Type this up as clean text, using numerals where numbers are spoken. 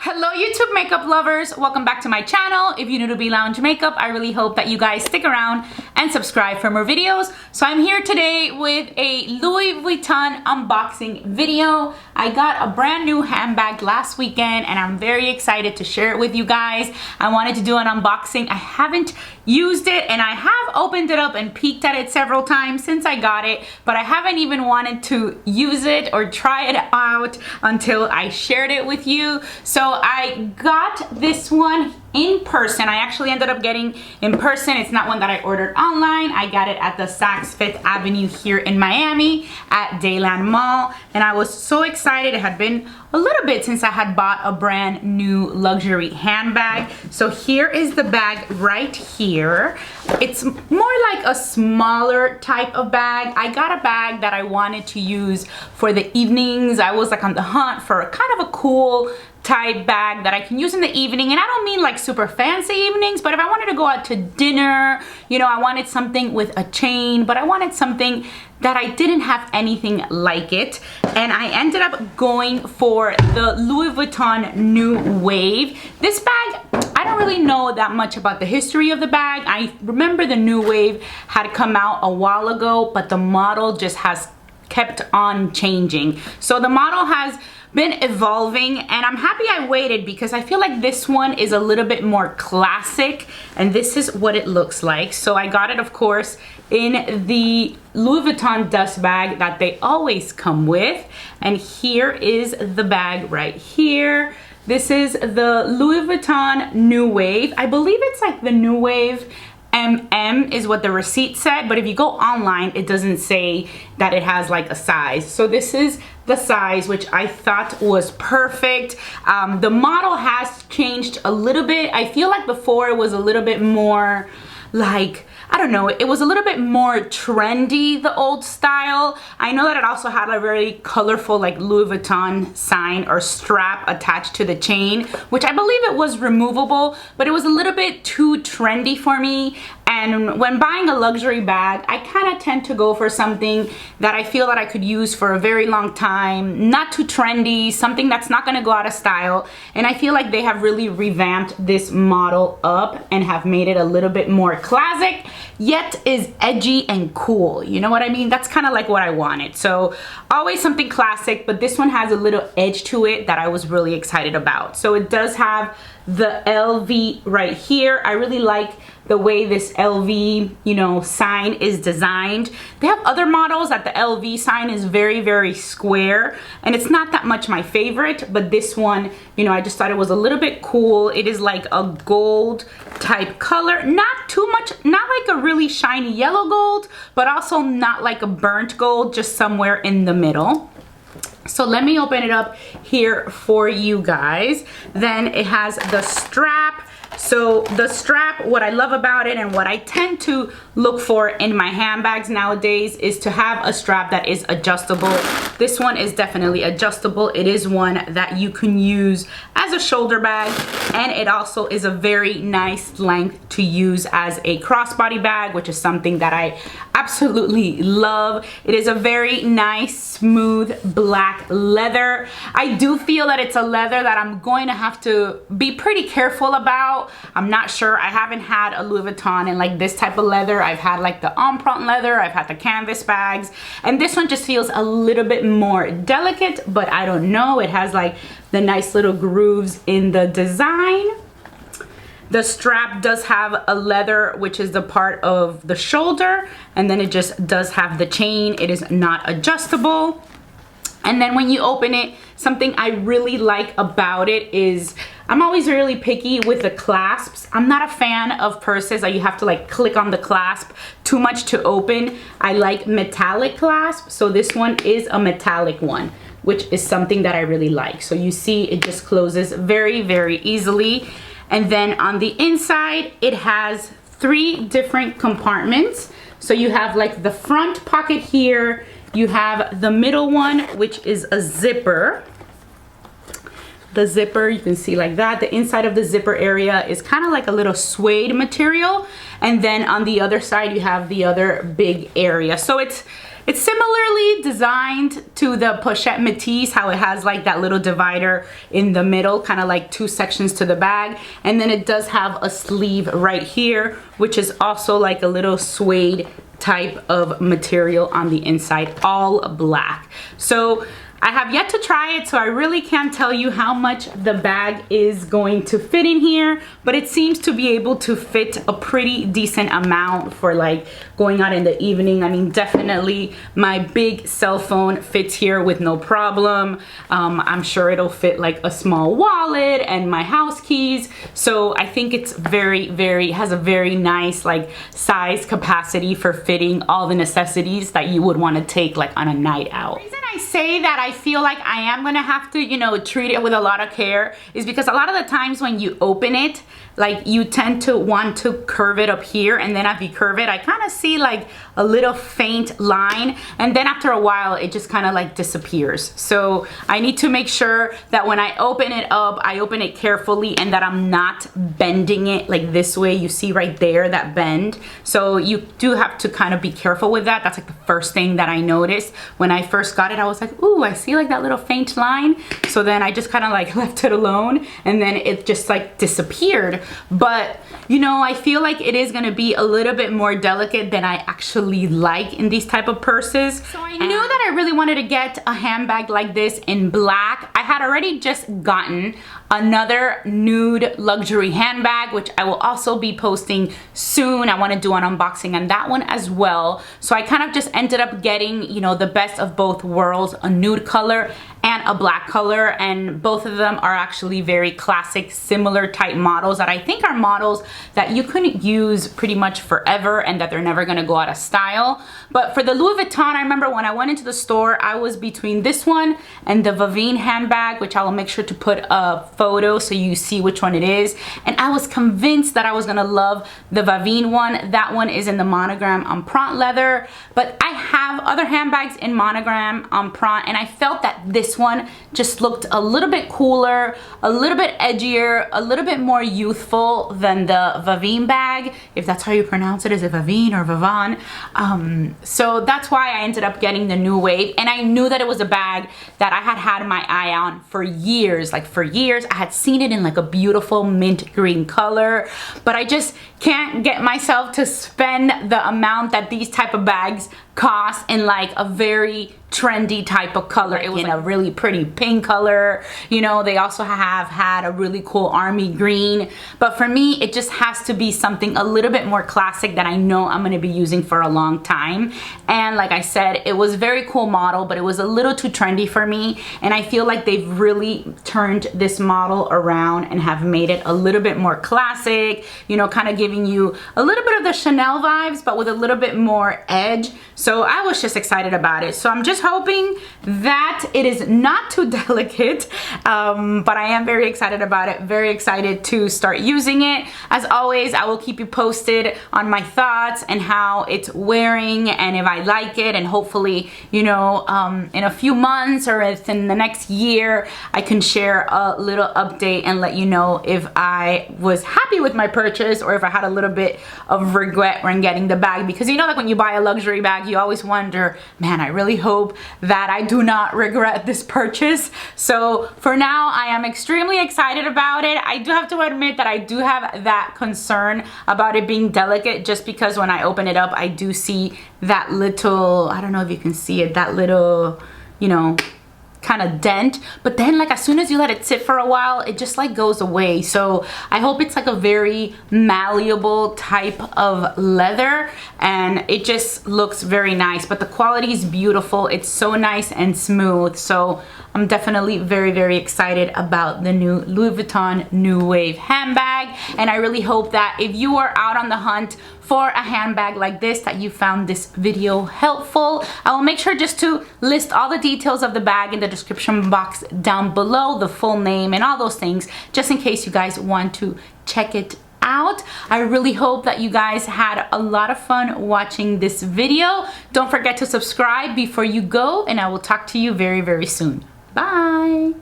Hello YouTube makeup lovers, welcome back to my channel. If you're new to Be Lounge Makeup, I really hope that you guys stick around and subscribe for more videos. So I'm here today with a Louis Vuitton unboxing video. I got a brand new handbag last weekend and I'm very excited to share it with you guys. I wanted to do an unboxing. I haven't used it and I have opened it up and peeked at it several times since I got it, but I haven't even wanted to use it or try it out until I shared it with you. So I got this one in person. I actually ended up getting in person. It's not one that I ordered online. I got it at the Saks Fifth Avenue here in Miami at Dayland Mall, and I was so excited. It had been a little bit since I had bought a brand new luxury handbag. So here is the bag right here. It's more like a smaller type of bag. I got a bag that I wanted to use for the evenings. I was like on the hunt for a kind of a cool type bag that I can use in the evening, and I don't mean like super fancy evenings, but if I wanted to go out to dinner, you know, I wanted something with a chain, but I wanted something that I didn't have anything like it, and I ended up going for the Louis Vuitton New Wave. This bag, I don't really know that much about the history of the bag. I remember the New Wave had come out a while ago, but the model just has kept on changing. So the model has been evolving, and I'm happy I waited because I feel like this one is a little bit more classic, and this is what it looks like. So I got it, of course, in the Louis Vuitton dust bag that they always come with, and here is the bag right here. This is the Louis Vuitton New Wave. I believe it's like the New Wave MM is what the receipt said, but if you go online, it doesn't say that it has like a size. So this is the size, which I thought was perfect. The model has changed a little bit. I feel like before it was a little bit more like, I don't know, it was a little bit more trendy, the old style. I know that it also had a very colorful like Louis Vuitton sign or strap attached to the chain, which I believe it was removable, but it was a little bit too trendy for me. And when buying a luxury bag, I kind of tend to go for something that I feel that I could use for a very long time, not too trendy, something that's not gonna go out of style. And I feel like they have really revamped this model up and have made it a little bit more classic, yet is edgy and cool. You know what I mean? That's kind of like what I wanted. So always something classic, but this one has a little edge to it that I was really excited about. So it does have the LV right here. I really like the way this LV, you know, sign is designed. They have other models that the LV sign is very, very square, and it's not that much my favorite, but this one, you know, I just thought it was a little bit cool. It is like a gold type color, not too much, not like a really shiny yellow gold, but also not like a burnt gold, just somewhere in the middle. So let me open it up here for you guys. Then it has the strap. So the strap, what I love about it and what I tend to look for in my handbags nowadays is to have a strap that is adjustable. This one is definitely adjustable. It is one that you can use as a shoulder bag, and it also is a very nice length to use as a crossbody bag, which is something that I absolutely love. It is a very nice, smooth black leather. I do feel that it's a leather that I'm going to have to be pretty careful about. I'm not sure. I haven't had a Louis Vuitton in like this type of leather. I've had like the empreinte leather, I've had the canvas bags, and this one just feels a little bit more delicate, but I don't know. It has like the nice little grooves in the design. The strap does have a leather, which is the part of the shoulder, and then it just does have the chain. It is not adjustable. And then when you open it, something I really like about it is I'm always really picky with the clasps. I'm not a fan of purses that you have to like click on the clasp too much to open. I like metallic clasp, so this one is a metallic one, which is something that I really like. So you see it just closes very, very easily. And then on the inside, it has 3 different compartments. So you have like the front pocket here, you have the middle one, which is a zipper. The zipper, you can see like that. The inside of the zipper area is kind of like a little suede material. And then on the other side, you have the other big area. So it's It's similarly designed to the Pochette Métis, how it has like that little divider in the middle, kind of like two sections to the bag. And then it does have a sleeve right here, which is also like a little suede type of material on the inside, all black. So I have yet to try it, so I really can't tell you how much the bag is going to fit in here, but it seems to be able to fit a pretty decent amount for like going out in the evening. I mean, definitely my big cell phone fits here with no problem. I'm sure it'll fit like a small wallet and my house keys. So I think it's has a very nice like size capacity for fitting all the necessities that you would want to take like on a night out. The reason I say that I feel like I am gonna have to, you know, treat it with a lot of care is because a lot of the times when you open it, like you tend to want to curve it up here, and then as you curve it, I kind of see like a little faint line, and then after a while it just kind of like disappears. So I need to make sure that when I open it up, I open it carefully and that I'm not bending it like this way. You see right there that bend, so you do have to kind of be careful with that. That's like the first thing that I noticed when I first got it. I was like, ooh, I see like that little faint line. So then I just kind of like left it alone, and then it just like disappeared. But you know, I feel like it is gonna be a little bit more delicate than I actually like in these type of purses. So I knew that I really wanted to get a handbag like this in black. I had already just gotten another nude luxury handbag, which I will also be posting soon. I want to do an unboxing on that one as well. So I kind of just ended up getting, you know, the best of both worlds, a nude color and a black color, and both of them are actually very classic, similar type models that I think are models that you couldn't use pretty much forever and that they're never gonna go out of style. But for the Louis Vuitton, I remember when I went into the store, I was between this one and the Vuitton handbag, which I will make sure to put a photo so you see which one it is. And I was convinced that I was gonna love the Vuitton one. That one is in the monogram empreinte leather, but I have other handbags in monogram empreinte, and I felt that this one just looked a little bit cooler, a little bit edgier, a little bit more youthful than the Vuitton bag, if that's how you pronounce it. Is it Vuitton or Vuitton? So that's why I ended up getting the new wave, and I knew that it was a bag that I had my eye on for years. Like for years, I had seen it in like a beautiful mint green color, but I just can't get myself to spend the amount that these type of bags cost in like a very trendy type of color. It was in a really pretty pink color. You know, they also have had a really cool army green, but for me it just has to be something a little bit more classic that I know I'm going to be using for a long time. And like I said, it was a very cool model, but it was a little too trendy for me, and I feel like they've really turned this model around and have made it a little bit more classic, you know, kind of giving you a little bit of the Chanel vibes but with a little bit more edge. So I was just excited about it. So I'm just hoping that it is not too delicate, but I am very excited about it, very excited to start using it. As always, I will keep you posted on my thoughts and how it's wearing and if I like it, and hopefully, you know, in a few months or in the next year, I can share a little update and let you know if I was happy with my purchase or if I had a little bit of regret when getting the bag. Because you know, like when you buy a luxury bag, you always wonder, man, I really hope that I do not regret this purchase. So for now, I am extremely excited about it. I do have to admit that I do have that concern about it being delicate, just because when I open it up, I do see that little, I don't know if you can see it, that little, you know, kind of dent, but then like as soon as you let it sit for a while, it just like goes away. So I hope it's like a very malleable type of leather, and it just looks very nice, but the quality is beautiful. It's so nice and smooth. So I'm definitely very, very excited about the new Louis Vuitton New Wave handbag, and I really hope that if you are out on the hunt for a handbag like this, that you found this video helpful. I will make sure just to list all the details of the bag in the description box down below, the full name and all those things, just in case you guys want to check it out. I really hope that you guys had a lot of fun watching this video. Don't forget to subscribe before you go, and I will talk to you very, very soon. Bye.